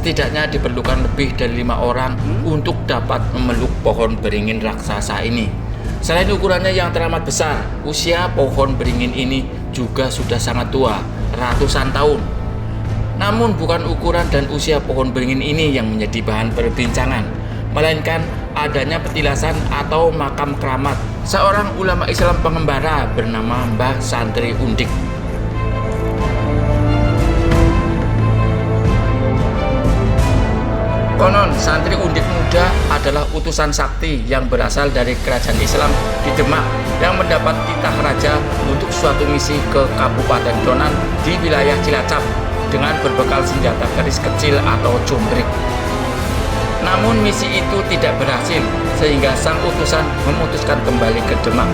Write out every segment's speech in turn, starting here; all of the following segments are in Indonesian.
Setidaknya diperlukan lebih dari 5 orang untuk dapat memeluk pohon beringin raksasa ini. Selain ukurannya yang teramat besar, usia pohon beringin ini juga sudah sangat tua, ratusan tahun. Namun bukan ukuran dan usia pohon beringin ini yang menjadi bahan perbincangan, melainkan adanya petilasan atau makam keramat seorang ulama Islam pengembara bernama Mbah Santri Undik. Konon, Santri Undik muda adalah utusan sakti yang berasal dari kerajaan Islam di Demak yang mendapat titah raja untuk suatu misi ke Kabupaten Donan di wilayah Cilacap dengan berbekal senjata keris kecil atau jumbrik. Namun misi itu tidak berhasil sehingga sang utusan memutuskan kembali ke Demak.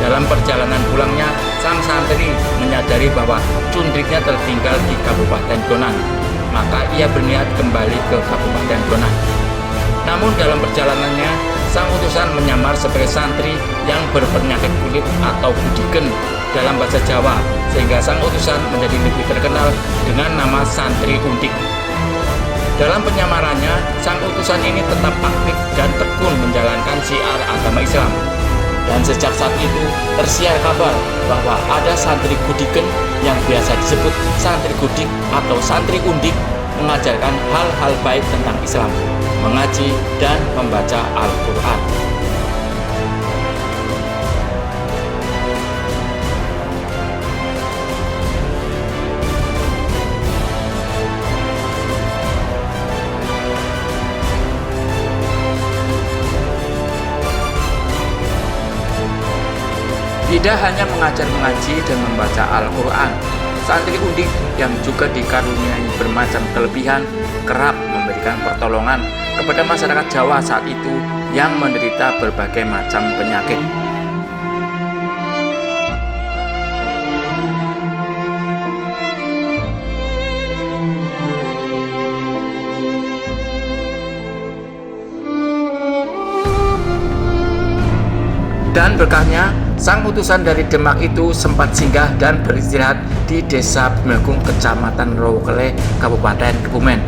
Dalam perjalanan pulangnya, sang santri menyadari bahwa cundriknya tertinggal di Kabupaten Donan. Maka ia berniat kembali ke Kabupaten Donan. Namun dalam perjalanannya, sang utusan menyamar sebagai santri yang berpenyakit kulit atau budiken dalam bahasa Jawa, sehingga sang utusan menjadi lebih terkenal dengan nama Santri Undik. Dalam penyamarannya, sang utusan ini tetap aktif dan tekun menjalankan syiar agama Islam. Dan sejak saat itu tersiar kabar bahwa ada santri gudiken yang biasa disebut santri gudik atau santri undik mengajarkan hal-hal baik tentang Islam, mengaji dan membaca Al-Quran. Tidak hanya mengajar mengaji dan membaca Al-Quran, Santri Undik yang juga dikaruniai bermacam kelebihan kerap memberikan pertolongan kepada masyarakat Jawa saat itu yang menderita berbagai macam penyakit. Dan berkahnya, sang utusan dari Demak itu sempat singgah dan beristirahat di Desa Bemegung, Kecamatan Rowokele, Kabupaten Kebumen.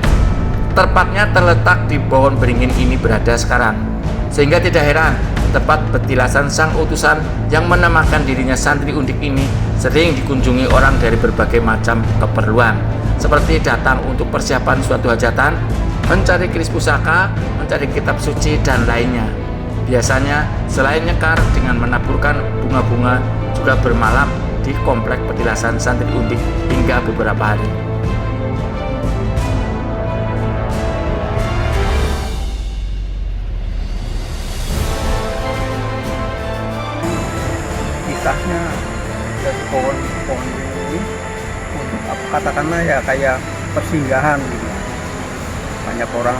Tepatnya terletak di pohon beringin ini berada sekarang. Sehingga tidak heran, tepat petilasan sang utusan yang menamakan dirinya Santri Undik ini sering dikunjungi orang dari berbagai macam keperluan, seperti datang untuk persiapan suatu hajatan, mencari keris pusaka, mencari kitab suci, dan lainnya. Biasanya, selain nyekar dengan menaburkan bunga-bunga, juga bermalam di komplek petilasan Santri Undik hingga beberapa hari. Kisahnya dari pohon ini untuk katakanlah ya kayak persinggahan gitu. Banyak orang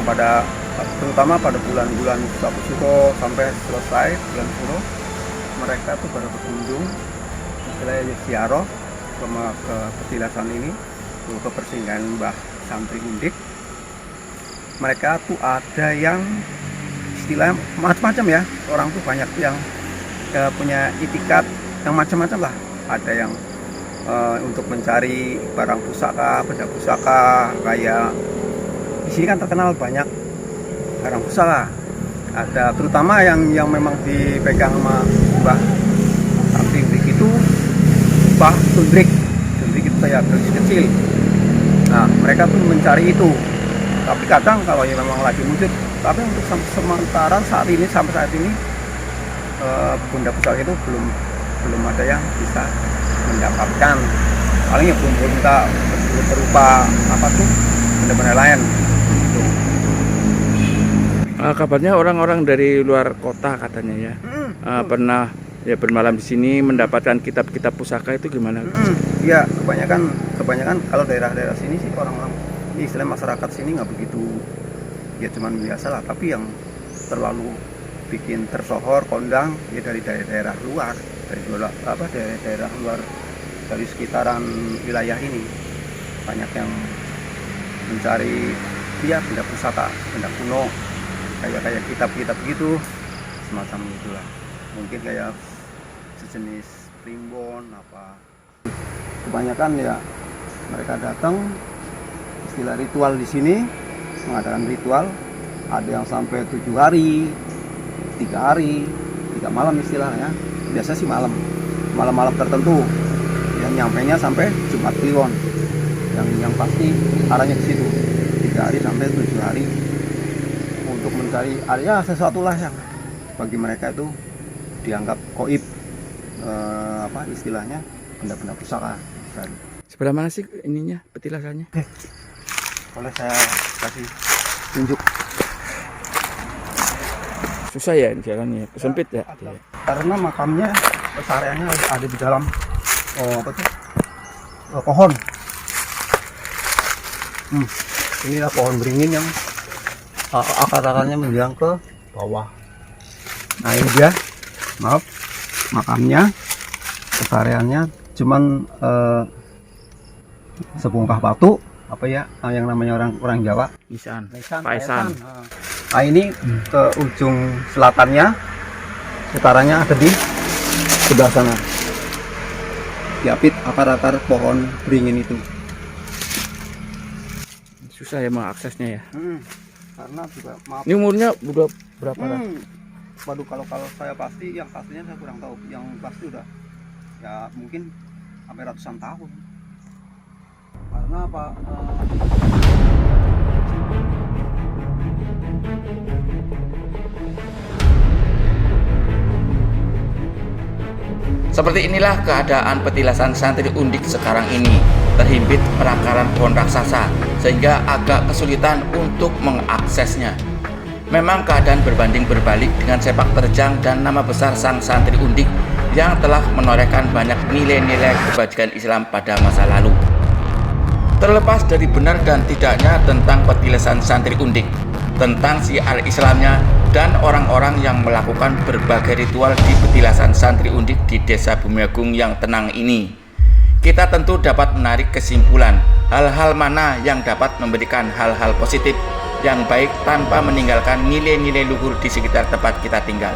terutama pada bulan-bulan Suko sampai selesai bulan Suro, mereka tuh pada berkunjung istilahnya ziarah ke petilasan ini, ke persinggahan Mbah Santri Undik. Mereka tuh ada yang istilahnya macam-macam ya, orang tuh banyak yang punya itikat yang macam-macam lah. Ada yang untuk mencari barang pusaka, benda pusaka, kayak di sini kan terkenal banyak barang pusaka. Ada terutama yang memang dipegang sama Mbah Santri Undik itu Mbah Jumbrik itu kayak keris kecil. Nah, mereka tuh mencari itu. Tapi kadang kalau yang memang lagi muncul, tapi untuk sementara sampai saat ini benda pusaka itu belum ada yang bisa mendapatkan. Paling ya belum berupa apa tuh benda-benda lain. Kabarnya orang-orang dari luar kota katanya ya pernah ya bermalam di sini mendapatkan kitab-kitab pusaka itu gimana? Ya kebanyakan kalau daerah-daerah sini sih orang-orang istilah masyarakat sini nggak begitu, ya cuman biasa lah. Tapi yang terlalu bikin tersohor kondang ya dari daerah luar, daerah luar dari sekitaran wilayah ini banyak yang mencari dia benda pusaka, benda kuno. Kayak kitab-kitab gitu, semacam itulah. Mungkin kayak sejenis primbon apa. kebanyakan ya mereka datang istilah ritual di sini, mengadakan ritual, ada yang sampai 7 hari, 3 hari, 3 malam istilahnya. Biasa sih malam-malam tertentu, yang nyampainya sampai Jumat Kliwon, yang pasti arahnya ke situ 3 hari sampai 7 hari untuk mencari area sesuatu lah yang bagi mereka itu dianggap goib, istilahnya benda-benda pusaka. Sebelah mana sih ininya, petilasannya? Boleh saya kasih tunjuk? Susah ya jalannya, sempit ya? Karena makamnya areanya ada di dalam pohon. Inilah pohon beringin yang akar-akarnya menjulang ke bawah. Nah ini dia, maaf, makamnya, areanya cuman sebongkah batu, yang namanya orang Jawa Paisan. Nah ini ke ujung selatannya, utaranya ada di sebelah sana, diapit akar-akar pohon beringin itu. Susah ya mengaksesnya ya. Karena juga maaf. Ini umurnya udah berapa? Waduh, kalau saya pasti, yang pastinya saya kurang tahu. Yang pasti udah ya mungkin sampai ratusan tahun. Karena apa? Seperti inilah keadaan petilasan Santri Undik sekarang ini, terhimpit perakaran pohon raksasa sehingga agak kesulitan untuk mengaksesnya. Memang keadaan berbanding berbalik dengan sepak terjang dan nama besar sang Santri Undik yang telah menorehkan banyak nilai-nilai kebajikan Islam pada masa lalu. Terlepas dari benar dan tidaknya tentang petilasan Santri Undik, tentang syiar Islamnya dan orang-orang yang melakukan berbagai ritual di petilasan Santri Undik di Desa Bumiagung yang tenang ini, kita tentu dapat menarik kesimpulan hal-hal mana yang dapat memberikan hal-hal positif yang baik tanpa meninggalkan nilai-nilai luhur di sekitar tempat kita tinggal.